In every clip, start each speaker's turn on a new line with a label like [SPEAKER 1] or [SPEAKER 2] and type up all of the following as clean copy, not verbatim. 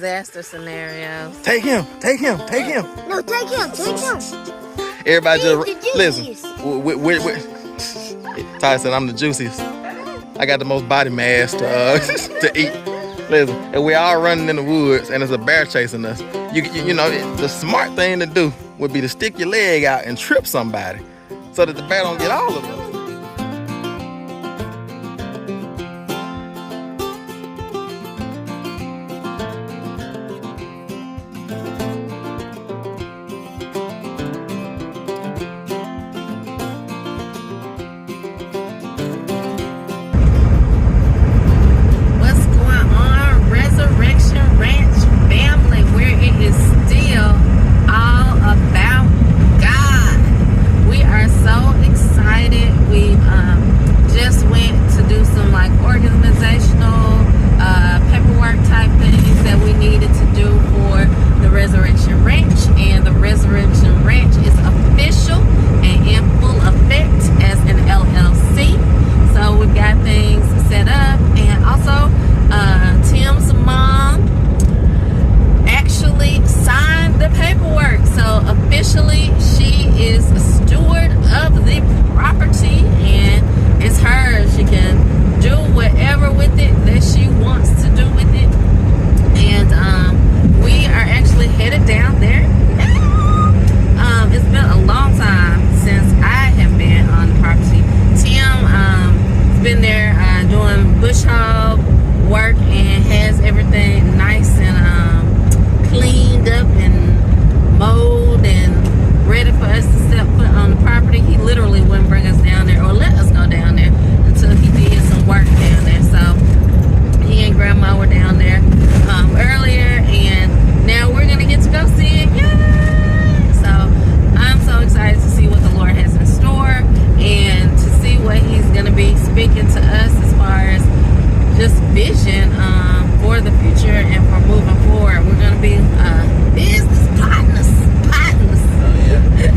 [SPEAKER 1] disaster scenarios.
[SPEAKER 2] Take him.
[SPEAKER 3] No, take him.
[SPEAKER 2] Everybody just
[SPEAKER 3] He's the
[SPEAKER 2] listen.
[SPEAKER 3] juiciest.
[SPEAKER 2] Ty said I'm the juiciest. I got the most body mass to eat. Listen, and we all running in the woods, and there's a bear chasing us. You know, the smart thing to do would be to stick your leg out and trip somebody, so that the bear don't get all of us.
[SPEAKER 1] What's going on, Resurrection Ranch family, where it is still all about God. We are so excited. We just went to do some like organizational paperwork type things that we needed to do for the Resurrection Ranch, and the Resurrection Ranch is official and in full effect as an LLC. So we've got things set up, and also Tim's mom actually signed the paperwork. So officially she is a steward of the property, and it's hers. She can do whatever with it that she wants to do with it. And we are actually headed down there now. It's been a long time since I have been on the property. Tim been there doing bush hog work and has everything nice and cleaned up and mowed and ready for us to step foot on the property. He literally wouldn't bring us down there or let us go down there until he did some work down there. So he and Grandma were down there earlier, and now we're gonna get to go see it. Yay! So I'm so excited to see what the Lord has in store and to see what he's gonna be speaking to us as far as just vision for the future and for moving forward. We're gonna be business partners.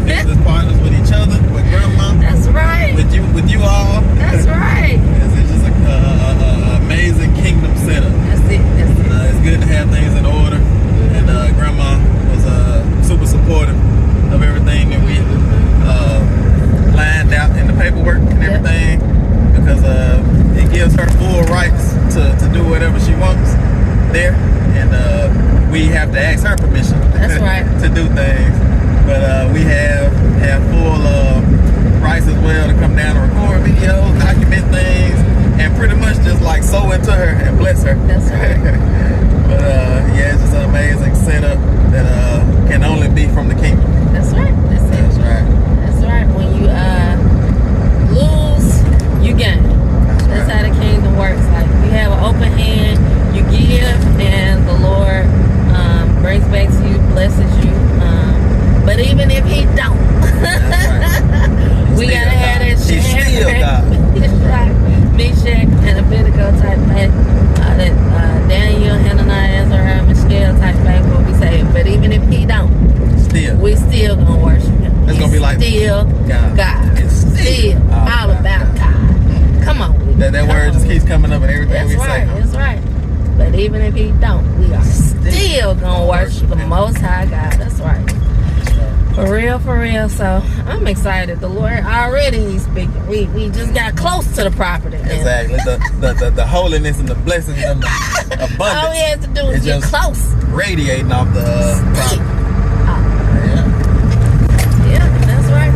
[SPEAKER 2] Business partners with each other, with Grandma.
[SPEAKER 1] That's right.
[SPEAKER 2] With you all.
[SPEAKER 1] That's right.
[SPEAKER 2] It's just an amazing kingdom setup.
[SPEAKER 1] That's it.
[SPEAKER 2] It's good to have things in order, and Grandma was super supportive of everything that we lined out in the paperwork and everything, because it gives her full rights to do whatever she wants there, and we have to ask her permission.
[SPEAKER 1] That's right.
[SPEAKER 2] to do things, but we have full rights as well to come down and record videos, document things, and pretty much just like sow into her and bless her.
[SPEAKER 1] That's right.
[SPEAKER 2] But yeah, it's just an amazing setup that can only be from the kingdom.
[SPEAKER 1] That's right.
[SPEAKER 2] That's right.
[SPEAKER 1] That's right. When you lose, you gain. That's how the kingdom works. Like, you have an open hand, you give, and the Lord brings back to you, blesses you. But even if he don't, we gotta have that shit.
[SPEAKER 2] He's still God.
[SPEAKER 1] That's right. Meshach and Abednego type faith. That Daniel, Hananiah, Azariah, Mishael type faith will be saved. But even if he don't, we still gonna worship him.
[SPEAKER 2] It's gonna be like
[SPEAKER 1] still God.
[SPEAKER 2] It's still
[SPEAKER 1] all about God. Come on.
[SPEAKER 2] That word just keeps coming up in everything we say.
[SPEAKER 1] That's right. But even if he don't, we are still gonna worship the Most High God. That's right. For real. So I'm excited. The Lord already he's speaking. We just got close to the property.
[SPEAKER 2] Exactly. The holiness and the blessings and the abundance.
[SPEAKER 1] All we have to do is get close.
[SPEAKER 2] Radiating off the property.
[SPEAKER 1] Yeah, that's right.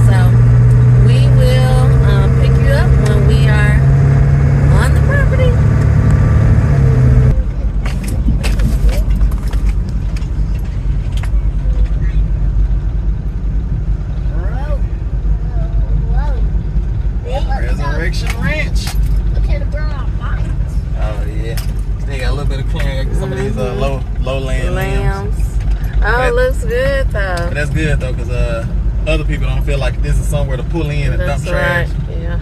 [SPEAKER 1] So we will pick you up when we are on the property.
[SPEAKER 2] Resurrection Ranch. Oh yeah. They got a little bit of clearing. Some of these lowland lambs.
[SPEAKER 1] Oh, it looks good though.
[SPEAKER 2] But that's good though, because other people don't feel like this is somewhere to pull in and dump trash.
[SPEAKER 1] Yeah.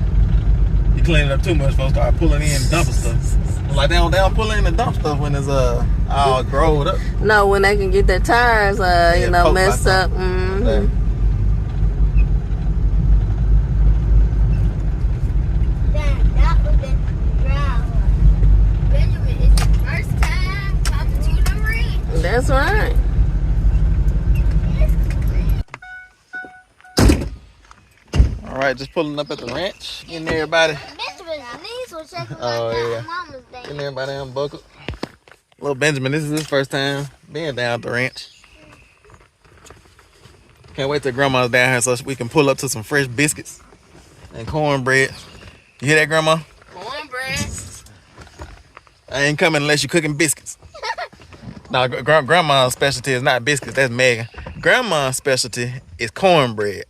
[SPEAKER 2] You clean it up too much, folks start pulling in and dumping stuff. Like they don't pull in and dump stuff when it's all growed up.
[SPEAKER 1] No, when they can get their tires messed up. Mm-hmm.
[SPEAKER 3] That was the ground. Benjamin, it's your first time talking to
[SPEAKER 1] That's right.
[SPEAKER 2] All right, just pulling up at the ranch. Getting everybody. Oh, yeah. Getting everybody unbuckled. Little Benjamin, this is his first time being down at the ranch. Can't wait till Grandma's down here so we can pull up to some fresh biscuits and cornbread. You hear that, Grandma?
[SPEAKER 1] Cornbread.
[SPEAKER 2] I ain't coming unless you're cooking biscuits. No, Grandma's specialty is not biscuits. That's Megan. Grandma's specialty is cornbread.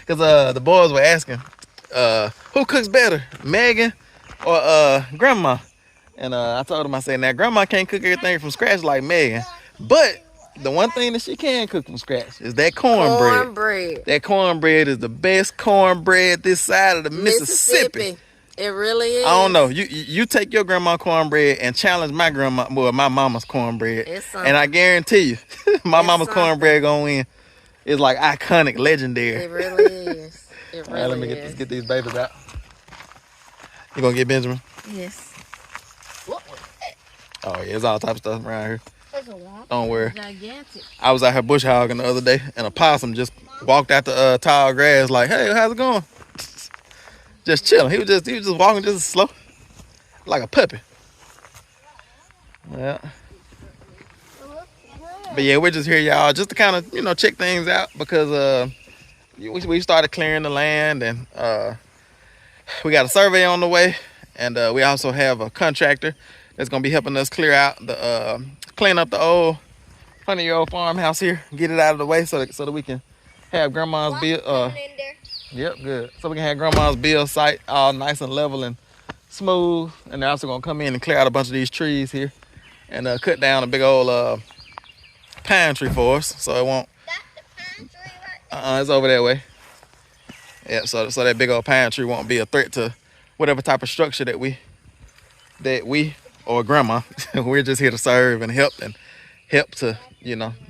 [SPEAKER 2] Because the boys were asking, who cooks better, Megan or Grandma? And I told them, I said, now Grandma can't cook everything from scratch like Megan, but the one thing that she can cook from scratch is that cornbread. That cornbread is the best cornbread this side of the Mississippi.
[SPEAKER 1] It really is.
[SPEAKER 2] I don't know. You take your grandma cornbread and challenge my grandma, well, my mama's cornbread, and I guarantee you, my mama's cornbread gonna win. It's like iconic, legendary.
[SPEAKER 1] It really is. It really
[SPEAKER 2] All right, let me get these babies out. You gonna get Benjamin?
[SPEAKER 1] Yes.
[SPEAKER 2] Oh yeah, there's all types of stuff around here. Don't worry.
[SPEAKER 1] Gigantic.
[SPEAKER 2] I was out here bush hogging the other day, and a possum just walked out the tall grass like, "Hey, how's it going?" Just chilling. He was just walking just slow, like a puppy. Yeah. But yeah, we're just here, y'all, just to kind of check things out because we started clearing the land, and we got a survey on the way, and we also have a contractor that's gonna be helping us clear out the clean up the old 100-year-old farmhouse here, get it out of the way so that we can have Grandma's bill. Yep, good. So we can have Grandma's bill site all nice and level and smooth, and they're also gonna come in and clear out a bunch of these trees here and cut down a big old pine tree for us, so it won't. That's the pine tree right there. It's over that way. Yeah, so that big old pine tree won't be a threat to whatever type of structure that we or Grandma, we're just here to serve and help to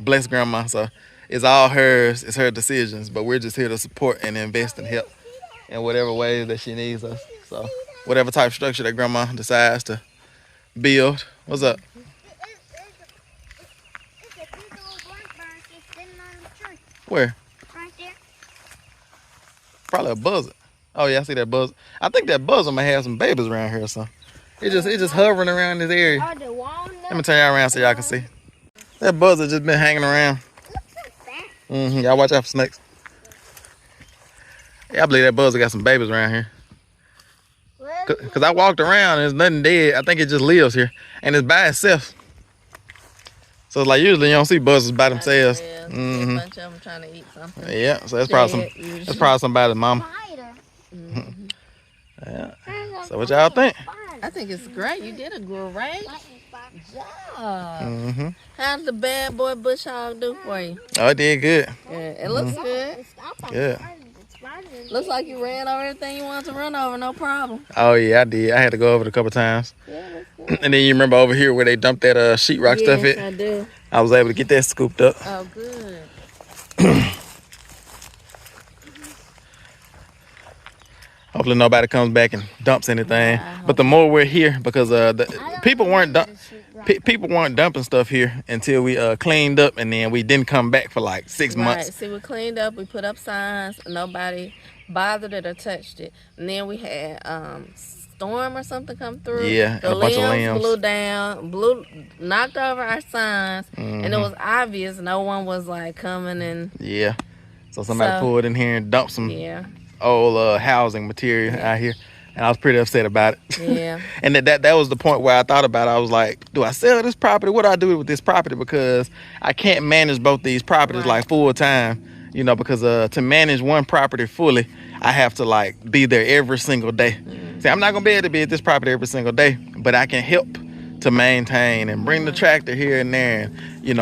[SPEAKER 2] bless Grandma. So it's all hers. It's her decisions, but we're just here to support and invest and help in whatever ways that she needs us. So whatever type of structure that Grandma decides to build. What's up? Where?
[SPEAKER 3] Right there.
[SPEAKER 2] Probably a buzzard. Oh yeah, I see that buzzard. I think that buzzard might have some babies around here or something. It's just hovering around this area. Let me turn y'all around so y'all can see. That buzzard just been hanging around. Y'all watch out for snakes. Yeah, I believe that buzzard got some babies around here. Cause I walked around and there's nothing dead. I think it just lives here and it's by itself. So it's like usually you don't see buzzards by themselves.
[SPEAKER 1] A bunch of them trying to eat something.
[SPEAKER 2] Yeah, so that's probably somebody's mama. Yeah. So what y'all think?
[SPEAKER 1] I think it's great. You did a great job. How'd the bad boy bush hog do for you?
[SPEAKER 2] Oh, it did good.
[SPEAKER 1] Yeah, it looks good.
[SPEAKER 2] Yeah.
[SPEAKER 1] Looks like you ran over everything you wanted to run over, no problem.
[SPEAKER 2] Oh yeah, I did. I had to go over it a couple times.
[SPEAKER 1] Yeah,
[SPEAKER 2] and then you remember over here where they dumped that sheetrock stuff
[SPEAKER 1] Yes,
[SPEAKER 2] in?
[SPEAKER 1] I do.
[SPEAKER 2] I was able to get that scooped up.
[SPEAKER 1] Oh, good.
[SPEAKER 2] Hopefully nobody comes back and dumps anything. But the more we're here, because people weren't dumping stuff here until we cleaned up, and then we didn't come back for like 6 months.
[SPEAKER 1] Right. See, we cleaned up. We put up signs. Nobody bothered it or touched it. And then we had storm or something come through.
[SPEAKER 2] Yeah,
[SPEAKER 1] the
[SPEAKER 2] and a bunch of limbs
[SPEAKER 1] blew down, knocked over our signs, and it was obvious no one was like coming and.
[SPEAKER 2] Yeah. So somebody pulled in here and dumped some.
[SPEAKER 1] Yeah.
[SPEAKER 2] Old housing material out here, and I was pretty upset about it.
[SPEAKER 1] Yeah.
[SPEAKER 2] And that was the point where I thought about it. I was like, do I sell this property? What do I do with this property? Because I can't manage both these properties like full time, because to manage one property fully, I have to like be there every single day. See, I'm not gonna be able to be at this property every single day, but I can help to maintain and bring the tractor here and there, and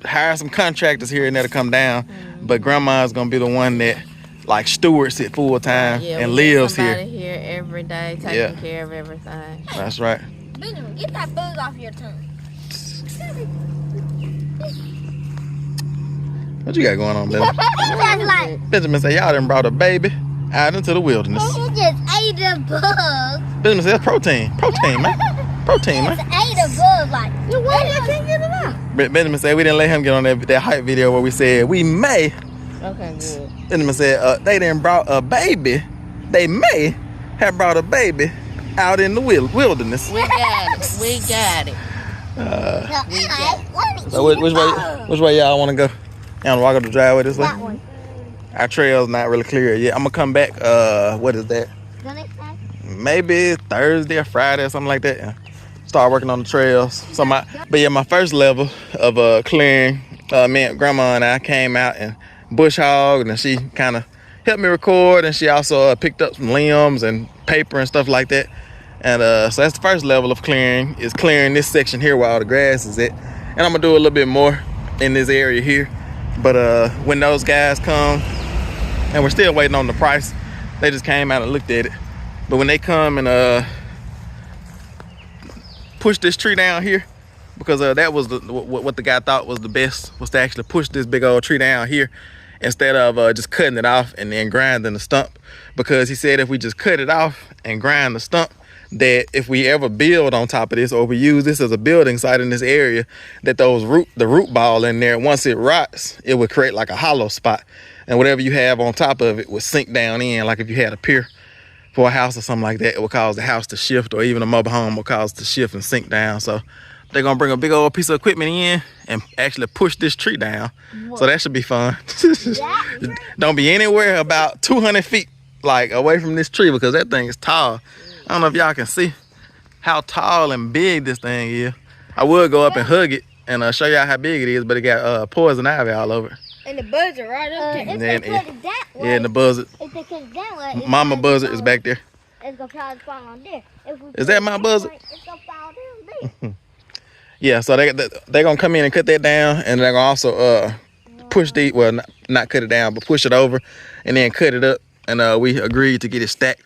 [SPEAKER 2] hire some contractors here and there to come down. But Grandma's gonna be the one that like stewards it full time and lives here.
[SPEAKER 1] Here every day, taking care of everything.
[SPEAKER 2] That's right.
[SPEAKER 3] Benjamin, get that bug off your tongue.
[SPEAKER 2] What you got going on, Benjamin? Benjamin said y'all done brought a baby out into the wilderness.
[SPEAKER 3] He just ate a bug.
[SPEAKER 2] Benjamin said that's protein. Protein, man. Protein, man.
[SPEAKER 3] He just ate a bug like.
[SPEAKER 1] Why you can't get it out?
[SPEAKER 2] Benjamin said we didn't let him get on that hype video where we said we may.
[SPEAKER 1] Okay, good.
[SPEAKER 2] Benjamin said they didn't brought a baby. They may have brought a baby out in the wilderness.
[SPEAKER 1] We got it. We got it.
[SPEAKER 2] So which way y'all want to go? Y'all want to walk up the driveway this way?
[SPEAKER 3] That one.
[SPEAKER 2] Our trail's not really clear yet. I'm gonna come back. What is that? Maybe Thursday or Friday or something like that. Yeah. Start working on the trails. So my first level of clearing, me and Grandma and I came out and bush hogged, and she kind of helped me record, and she also picked up some limbs and paper and stuff like that. And so that's the first level of clearing, is clearing this section here where all the grass is at. And I'm gonna do a little bit more in this area here. But when those guys come, and we're still waiting on the price, they just came out and looked at it. But when they come and push this tree down here, because that was what the guy thought was the best, was to actually push this big old tree down here instead of just cutting it off and then grinding the stump. Because he said if we just cut it off and grind the stump, that if we ever build on top of this, or we use this as a building site in this area, that the root ball in there, once it rots, it would create like a hollow spot, and whatever you have on top of it would sink down in. Like if you had a pier for a house or something like that, it would cause the house to shift, or even a mobile home will cause it to shift and sink down. So they're gonna bring a big old piece of equipment in and actually push this tree down. Whoa. So that should be fun. Don't be anywhere about 200 feet like away from this tree, because that thing is tall. I don't know if y'all can see how tall and big this thing is. I would go up and hug it and show y'all how big it is, but it got poison ivy all over it.
[SPEAKER 3] And the buzzard right up there. If they cut it that way,
[SPEAKER 2] yeah, and the buzzard.
[SPEAKER 3] If they cut it that way,
[SPEAKER 2] Mama buzzard is back there.
[SPEAKER 3] It's gonna probably fall on there.
[SPEAKER 2] Is that my buzzard?
[SPEAKER 3] It's gonna fall down there.
[SPEAKER 2] Yeah, so they're gonna come in and cut that down, and they're gonna also push the, well, not cut it down, but push it over and then cut it up. And we agreed to get it stacked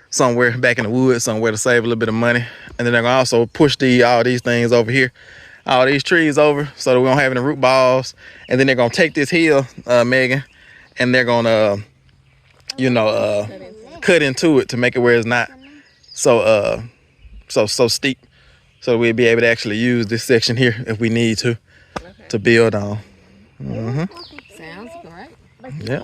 [SPEAKER 2] somewhere back in the woods somewhere to save a little bit of money. And then they're gonna also push all these things over here, all these trees over, so that we don't have any root balls. And then they're gonna take this hill, Megan, and they're gonna cut into it to make it where it's not so steep, so we'll be able to actually use this section here if we need to build on.
[SPEAKER 1] Sounds great.
[SPEAKER 2] Yeah.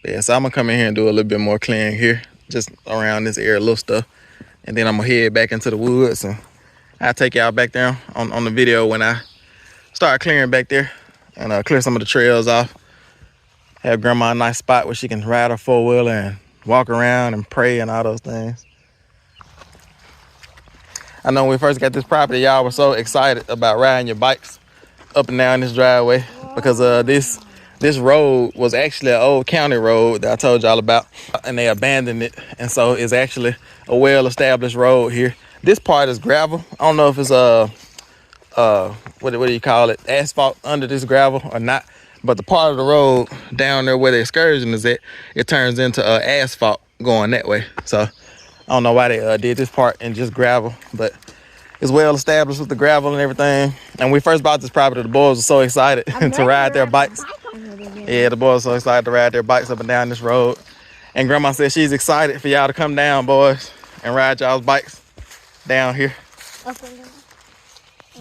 [SPEAKER 2] Yeah, so I'm gonna come in here and do a little bit more clearing here, just around this area, little stuff, and then I'm gonna head back into the woods, and I'll take y'all back there on the video when I start clearing back there, and clear some of the trails off. Have Grandma a nice spot where she can ride her four-wheeler and walk around and pray and all those things. I know when we first got this property, y'all were so excited about riding your bikes up and down this driveway, because this road was actually an old county road that I told y'all about, and they abandoned it, and so it's actually a well-established road here. This part is gravel. I don't know if it's what do you call it, asphalt under this gravel or not, but the part of the road down there where the excursion is at, it turns into asphalt going that way. So I don't know why they did this part in just gravel, but it's well established with the gravel and everything. And when we first bought this property, the boys were so excited to ride their bikes. Yeah, the boys were so excited to ride their bikes up and down this road. And Grandma said she's excited for y'all to come down, boys, and ride y'all's bikes down here.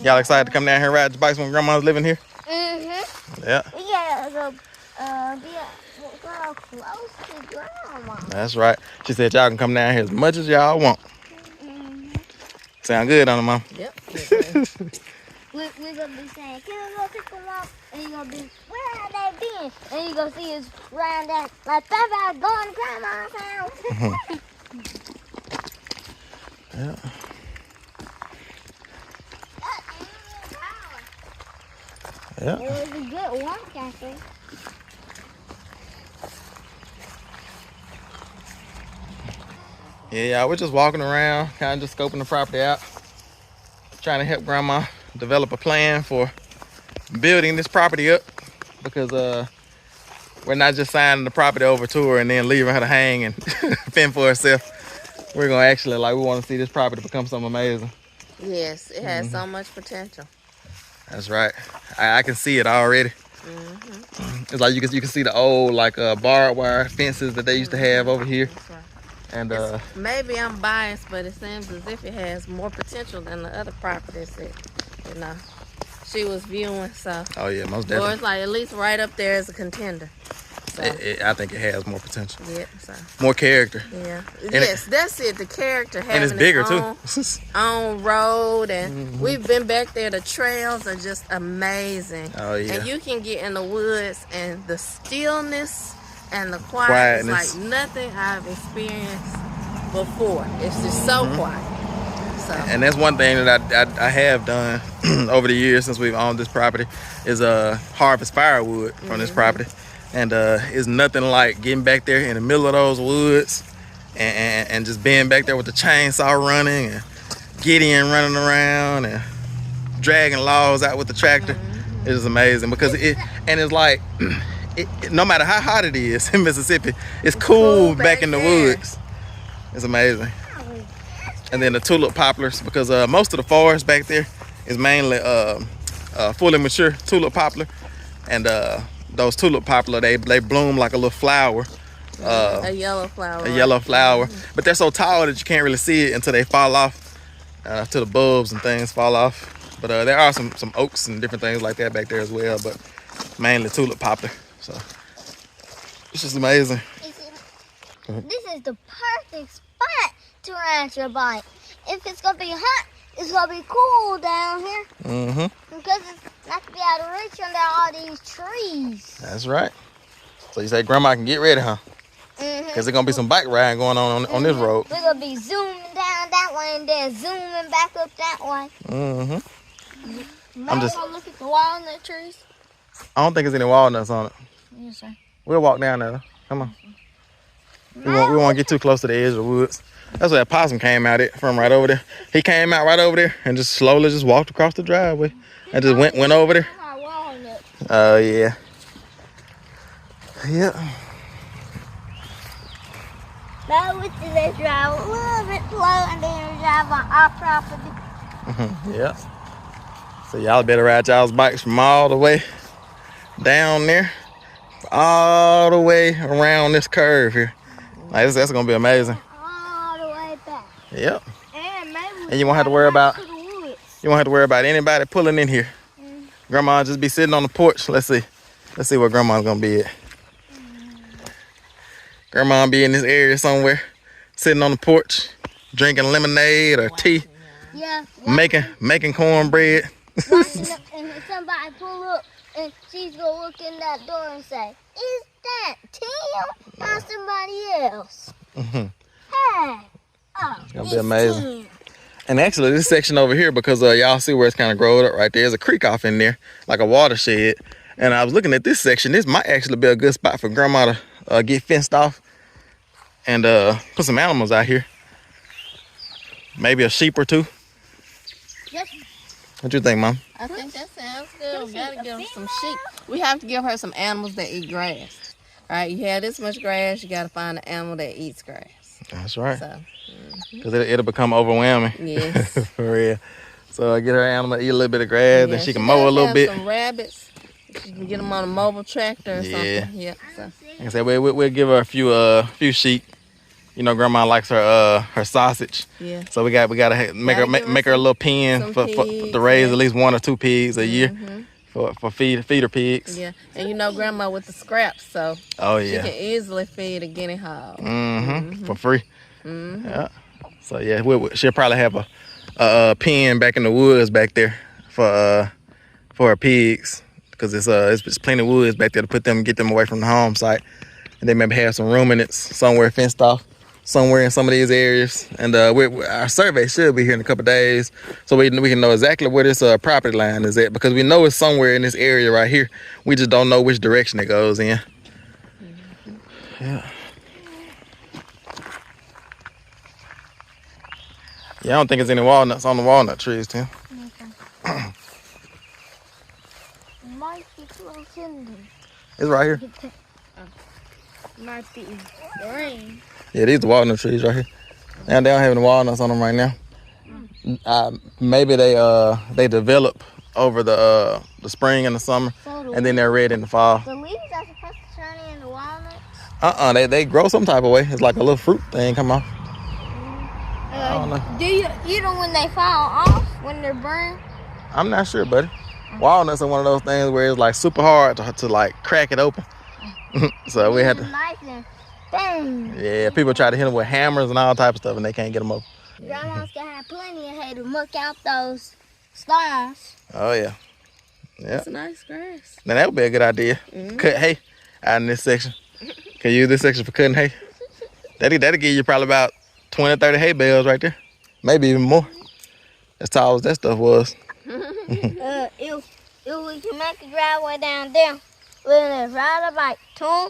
[SPEAKER 2] Y'all excited to come down here and ride your bikes when Grandma's living here? Yeah.
[SPEAKER 3] Yeah, be close to Grandma.
[SPEAKER 2] That's right. She said y'all can come down here as much as y'all want. Sound good, don't it, Mom?
[SPEAKER 1] Yep.
[SPEAKER 3] We're gonna be saying, can we go take a walk? And you're gonna be, where have they been? And you're gonna see us around that, like, Papa going to Grandma's house.
[SPEAKER 2] Yeah. Yeah.
[SPEAKER 3] It was a good walk, I think.
[SPEAKER 2] Yeah, we're just walking around, kind of just scoping the property out, trying to help Grandma develop a plan for building this property up, because we're not just signing the property over to her and then leaving her to hang and fend for herself. We're gonna actually, we want to see this property become something amazing.
[SPEAKER 1] Yes, it has so much potential.
[SPEAKER 2] That's right. I can see it already. It's like you can see the old barbed wire fences that they used to have over here.
[SPEAKER 1] That's right.
[SPEAKER 2] And
[SPEAKER 1] maybe I'm biased, but it seems as if it has more potential than the other properties that, you know, she was viewing. So,
[SPEAKER 2] oh yeah, most
[SPEAKER 1] or
[SPEAKER 2] definitely.
[SPEAKER 1] it's like at least right up there as a contender. So,
[SPEAKER 2] I think it has more potential.
[SPEAKER 1] yeah. So,
[SPEAKER 2] more character.
[SPEAKER 1] yeah.
[SPEAKER 2] And
[SPEAKER 1] yes, that's it. The character having
[SPEAKER 2] And it's bigger
[SPEAKER 1] its
[SPEAKER 2] too.
[SPEAKER 1] own road, and we've been back there. The trails are just amazing.
[SPEAKER 2] Oh yeah.
[SPEAKER 1] And you can get in the woods, and the stillness and the quiet is like nothing I've experienced before. It's just so quiet. So.
[SPEAKER 2] And that's one thing that I have done over the years since we've owned this property is harvest firewood from this property. And it's nothing like getting back there in the middle of those woods and just being back there with the chainsaw running and Gideon running around and dragging logs out with the tractor. It is amazing because it's like no matter how hot it is in Mississippi, it's cool back in the woods. It's amazing. And then the tulip poplars, because most of the forest back there is mainly fully mature tulip poplar, and those tulip poplar they bloom like a little flower,
[SPEAKER 1] a yellow flower.
[SPEAKER 2] A yellow flower, but they're so tall that you can't really see it until they fall off, till the bulbs and things fall off. But there are some oaks and different things like that back there as well, but mainly tulip poplar. So it's just amazing.
[SPEAKER 3] This is the perfect spot to ranch your bike. If it's gonna be hot, it's gonna be cool down here. Because it's not gonna be out of reach under all these trees.
[SPEAKER 2] That's right. So you say Grandma can get ready, huh? Because there's gonna be some bike riding going on this road.
[SPEAKER 3] We're gonna be zooming down that way and then zooming back up that way.
[SPEAKER 2] I'm just.
[SPEAKER 3] Look at the walnut trees.
[SPEAKER 2] I don't think there's any walnuts on it.
[SPEAKER 3] Yes, sir.
[SPEAKER 2] We'll walk down there. Come on. We won't get too close to the edge of the woods. That's where that possum came out from, right over there. He came out right over there and just slowly just walked across the driveway and just went over there. Oh yeah. Yep.
[SPEAKER 3] Now we just drive a little bit slow and then drive on our property.
[SPEAKER 2] Yeah. So y'all better ride y'all's bikes from all the way down there, all the way around this curve here. Like, that's gonna be amazing.
[SPEAKER 3] All the way back.
[SPEAKER 2] Yep.
[SPEAKER 3] And
[SPEAKER 2] you won't have to worry about anybody pulling in here. Grandma just be sitting on the porch. Let's see where Grandma's gonna be at. Grandma be in this area somewhere, sitting on the porch, drinking lemonade or tea.
[SPEAKER 3] Yeah.
[SPEAKER 2] Making cornbread.
[SPEAKER 3] And somebody pull up and she's gonna look in that door and say, "Is that Tim or somebody else?" Hey. Oh,
[SPEAKER 2] It's gonna be amazing. Tim. And actually this section over here, because y'all see where it's kind of growed up right there, there's a creek off in there, like a watershed. And I was looking at this section. This might actually be a good spot for Grandma to get fenced off and put some animals out here. Maybe a sheep or two.
[SPEAKER 3] Yep.
[SPEAKER 2] What you think, Mom?
[SPEAKER 1] I think that sounds good. We gotta give her some sheep. We have to give her some animals that eat grass. Right? You have this much grass, you gotta find an animal that eats grass.
[SPEAKER 2] That's right.
[SPEAKER 1] So,
[SPEAKER 2] because it'll become overwhelming.
[SPEAKER 1] yes.
[SPEAKER 2] For real. So I get her animal to eat a little bit of grass, and she can mow a little bit.
[SPEAKER 1] Some rabbits. You can get them on a mobile tractor or something. Yeah. So.
[SPEAKER 2] Like I said, we'll give her a few sheep. You know, Grandma likes her sausage. Yeah. So we gotta make her a little pen to raise at least 1 or 2 pigs a year for feeder pigs.
[SPEAKER 1] Yeah. And you know, Grandma with the scraps, so
[SPEAKER 2] she
[SPEAKER 1] can easily feed a guinea hog.
[SPEAKER 2] For free. Yeah. So yeah, she'll probably have a pen back in the woods back there for her pigs, because it's plenty of woods back there to get them away from the home site, and they maybe have some ruminants somewhere fenced off somewhere in some of these areas. And our survey should be here in a couple of days, so we can know exactly where this property line is at, because we know it's somewhere in this area right here. We just don't know which direction it goes in. Yeah. Yeah, I don't think there's any walnuts on the walnut trees, Tim.
[SPEAKER 3] Okay. Might be close in there.
[SPEAKER 2] It's right here.
[SPEAKER 3] Might be green.
[SPEAKER 2] Yeah, these are the walnut trees right here. And they don't have any walnuts on them right now. Maybe they develop over the spring and the summer, and then they're red in the fall.
[SPEAKER 3] The leaves are supposed to turn into walnuts?
[SPEAKER 2] They grow some type of way. It's like a little fruit thing come off. I don't know.
[SPEAKER 3] Do you eat them when they fall off, when they're burned?
[SPEAKER 2] I'm not sure, buddy. Walnuts are one of those things where it's like super hard to like crack it open. So we had to.
[SPEAKER 3] Knife and bang.
[SPEAKER 2] Yeah, people try to hit them with hammers and all type of stuff, and they can't get them open.
[SPEAKER 3] Grandma's gonna have plenty of hay to muck out those stones.
[SPEAKER 2] Oh yeah. Yeah.
[SPEAKER 1] It's a nice grass.
[SPEAKER 2] Now that would be a good idea. Cut hay out in this section. Can you use this section for cutting hay? That'll give you probably about 20, 30 hay bales right there. Maybe even more. As tall as that stuff was.
[SPEAKER 3] If we can make a driveway down there, we can ride a bike to 'em,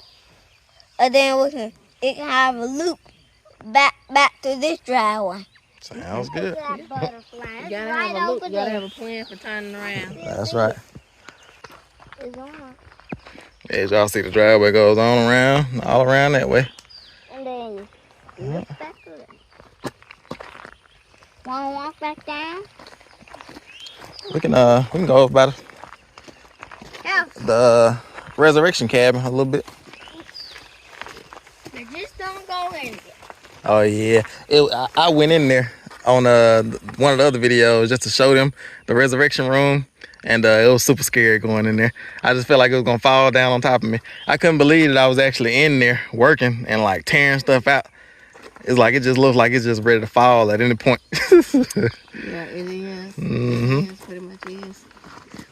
[SPEAKER 3] and then it can have a loop back to this driveway.
[SPEAKER 2] Sounds good.
[SPEAKER 3] That butterfly.
[SPEAKER 1] You gotta have a loop. You gotta have a plan for turning around.
[SPEAKER 2] That's right.
[SPEAKER 3] It's on.
[SPEAKER 2] As y'all see, the driveway goes on around, all around that way.
[SPEAKER 3] And then you look back to it. Wanna walk back down?
[SPEAKER 2] We can go over by the resurrection cabin a little bit.
[SPEAKER 3] But just don't go in there.
[SPEAKER 2] Oh yeah, I went in there on one of the other videos just to show them the resurrection room, and it was super scary going in there. I just felt like it was gonna fall down on top of me. I couldn't believe that I was actually in there working and like tearing stuff out. It's like it just looks like it's just ready to fall at any point.
[SPEAKER 1] Yeah, it is. It is, pretty much is.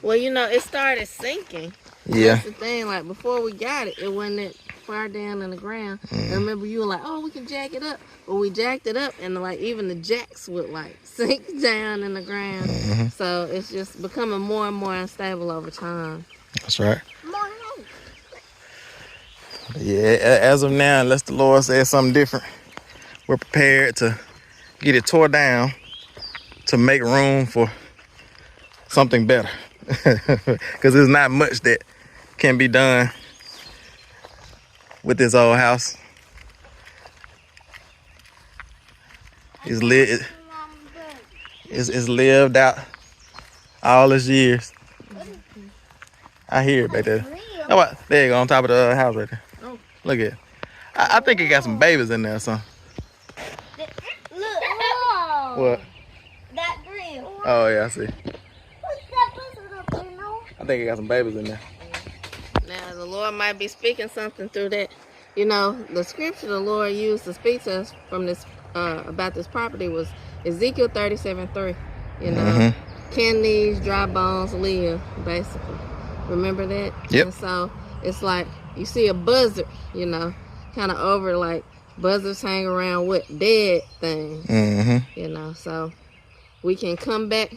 [SPEAKER 1] Well, you know, it started sinking.
[SPEAKER 2] Yeah.
[SPEAKER 1] That's the thing. Like, before we got it, it wasn't that far down in the ground. And remember, you were like, oh, we can jack it up. But we jacked it up, and like even the jacks would like sink down in the ground. So it's just becoming more and more unstable over time.
[SPEAKER 2] That's right.
[SPEAKER 3] More hay.
[SPEAKER 2] Yeah, as of now, unless the Lord says something different, we're prepared to get it tore down to make room for something better. Because there's not much that can be done with this old house. It's lived out all its years. I hear it back there. Oh, what? There you go, on top of the house right there.
[SPEAKER 1] Oh.
[SPEAKER 2] Look at it. I think it got some babies in there or something.
[SPEAKER 3] Look, whoa.
[SPEAKER 2] What?
[SPEAKER 3] That grill.
[SPEAKER 2] Oh, yeah, I see.
[SPEAKER 3] What's that buzzard up there, no?
[SPEAKER 2] I think it got some babies in there.
[SPEAKER 1] Now, the Lord might be speaking something through that. You know, the scripture the Lord used to speak to us from this about this property was Ezekiel 37:3. You know, can these dry bones live? Basically, remember that.
[SPEAKER 2] Yep.
[SPEAKER 1] And so it's like you see a buzzard, you know, kind of over like buzzards hang around with dead things. You know, so we can come back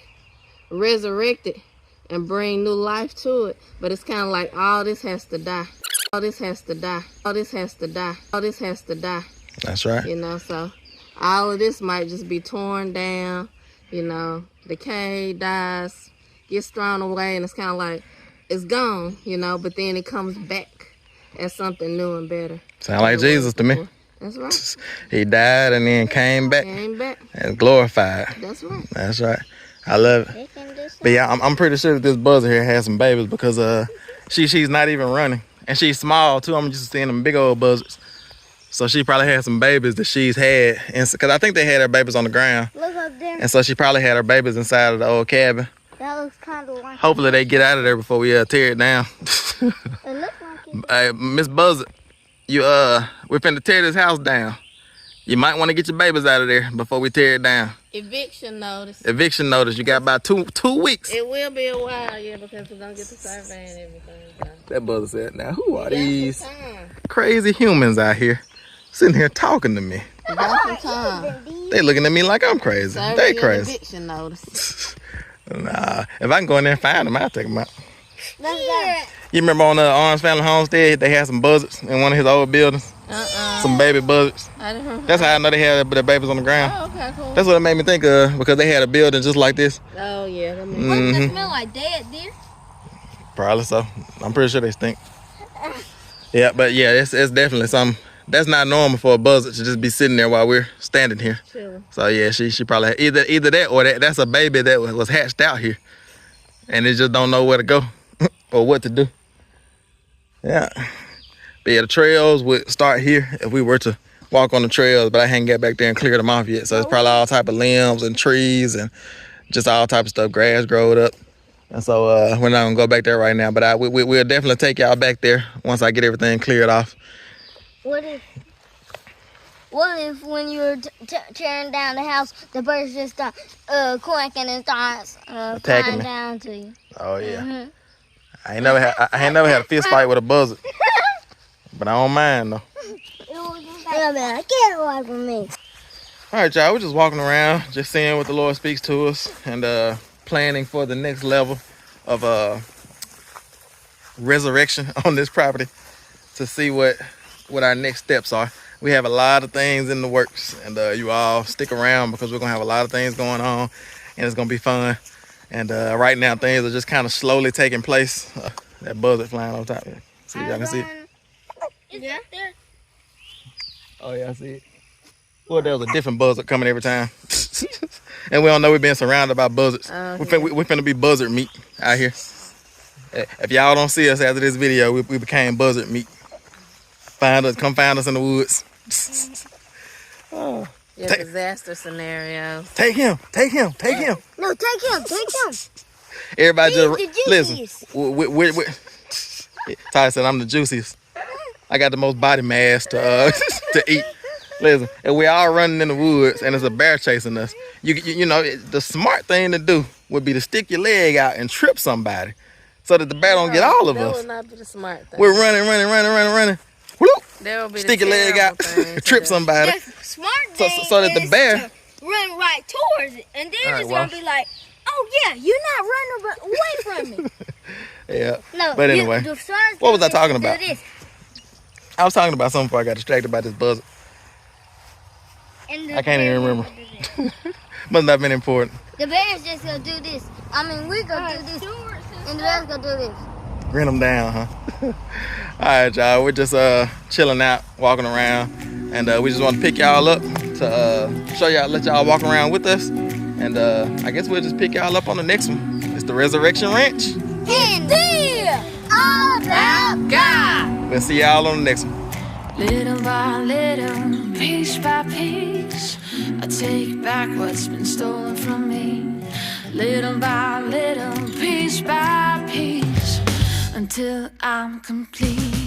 [SPEAKER 1] resurrected and bring new life to it. But it's kind of like all this has to die. All this has to die. All this has to die. All this has to die.
[SPEAKER 2] That's right.
[SPEAKER 1] You know, so all of this might just be torn down, you know, decay, dies, gets thrown away, and it's kind of like it's gone, you know, but then it comes back as something new and better.
[SPEAKER 2] Sound like Jesus to me.
[SPEAKER 1] That's right.
[SPEAKER 2] He died and then came back.
[SPEAKER 1] Came back.
[SPEAKER 2] And glorified.
[SPEAKER 1] That's right.
[SPEAKER 2] That's right. I love it. But yeah, I'm pretty sure that this buzzard here has some babies because she's not even running. And she's small too. I'm just seeing them big old buzzards. So she probably had some babies that she's had. Because I think they had her babies on the ground.
[SPEAKER 3] Look up there.
[SPEAKER 2] And so she probably had her babies inside of the old cabin.
[SPEAKER 3] That looks kind of like.
[SPEAKER 2] Hopefully they get out of there before we tear it down.
[SPEAKER 3] It looks like it.
[SPEAKER 2] Hey, Miss Buzzard, we're finna tear this house down. You might want to get your babies out of there before we tear it down.
[SPEAKER 1] Eviction notice.
[SPEAKER 2] Eviction notice. You got about two weeks.
[SPEAKER 1] It will be a while, yeah, because we're going to get the survey and everything done.
[SPEAKER 2] That buzzard said, now who are
[SPEAKER 1] We got
[SPEAKER 2] these
[SPEAKER 1] some time.
[SPEAKER 2] crazy humans out here sitting here talking to me?
[SPEAKER 1] We got some time.
[SPEAKER 2] They looking at me like I'm crazy.
[SPEAKER 1] Survey
[SPEAKER 2] They
[SPEAKER 1] and
[SPEAKER 2] crazy.
[SPEAKER 1] eviction notice.
[SPEAKER 2] Nah, if I can go in there and find them, I'll take them out.
[SPEAKER 3] Let's go.
[SPEAKER 2] You remember on the Orange Family Homestead, they had some buzzards in one of his old buildings? Some baby buzzards.
[SPEAKER 1] I didn't.
[SPEAKER 2] That's how I know they had their babies on the ground.
[SPEAKER 1] Oh, okay, cool.
[SPEAKER 2] That's what it made me think of, because they had a building just like this.
[SPEAKER 1] Oh, yeah. That makes
[SPEAKER 3] Doesn't it smell like dead deer?
[SPEAKER 2] Probably so. I'm pretty sure they stink. Yeah, but yeah, it's definitely something. That's not normal for a buzzard to just be sitting there while we're standing here.
[SPEAKER 1] Chilling.
[SPEAKER 2] So yeah, she probably had either that or that's a baby that was hatched out here, and it just don't know where to go or what to do. Yeah. But yeah, the trails would start here if we were to walk on the trails, but I hadn't got back there and cleared them off yet. So it's probably all type of limbs and trees and just all type of stuff, grass growed up. And so we're not gonna go back there right now, but we'll definitely take y'all back there once I get everything cleared off.
[SPEAKER 3] What if when you're tearing down the house, the birds just start quacking and starts flying down to you?
[SPEAKER 2] Oh yeah. I ain't never had a fist fight with a buzzard, but I don't mind though.
[SPEAKER 3] Get away from me.
[SPEAKER 2] All right, y'all, we're just walking around, just seeing what the Lord speaks to us, and planning for the next level of resurrection on this property to see what our next steps are. We have a lot of things in the works, and you all stick around because we're gonna have a lot of things going on, and it's gonna be fun. And right now things are just kind of slowly taking place. That buzzard flying on top of it. See, y'all can see it?
[SPEAKER 3] Yeah. There.
[SPEAKER 2] Oh yeah, I see it. Well, there was a different buzzard coming every time. And we don't know we're being surrounded by buzzards. We're finna be buzzard meat out here. If y'all don't see us after this video, we became buzzard meat. Come find us in the woods.
[SPEAKER 1] Oh. Yeah, disaster scenarios.
[SPEAKER 2] Take him.
[SPEAKER 3] No, take him.
[SPEAKER 2] Everybody just
[SPEAKER 3] juiciest.
[SPEAKER 2] listen. Ty said I'm the juiciest. I got the most body mass to eat. Listen, and we all running in the woods, and there's a bear chasing us. You know, the smart thing to do would be to stick your leg out and trip somebody, so that the bear don't get all of us.
[SPEAKER 1] That would not be the smart thing.
[SPEAKER 2] We're running. Whoop.
[SPEAKER 1] That would be
[SPEAKER 2] Stick your leg out, trip somebody.
[SPEAKER 3] The smart thing
[SPEAKER 2] so that the bear
[SPEAKER 3] run right towards it, and then it's gonna be like, oh yeah, you're not running away from me.
[SPEAKER 2] Yeah.
[SPEAKER 3] No.
[SPEAKER 2] But anyway, what was I talking about? I was talking about something before I got distracted by this buzzard. I can't even remember. Must not have been important.
[SPEAKER 3] The bear's just gonna do this. I mean, we're gonna do this, and the bear's gonna do this.
[SPEAKER 2] Grin them down, huh? All right, y'all. We're just chilling out, walking around, and we just want to pick y'all up to show y'all, let y'all walk around with us, and I guess we'll just pick y'all up on the next one. It's the Resurrection Ranch.
[SPEAKER 3] And there, all about God.
[SPEAKER 2] We'll see y'all on the next one.
[SPEAKER 4] Little by little, piece by piece, I take back what's been stolen from me. Little by little, piece by piece, until I'm complete.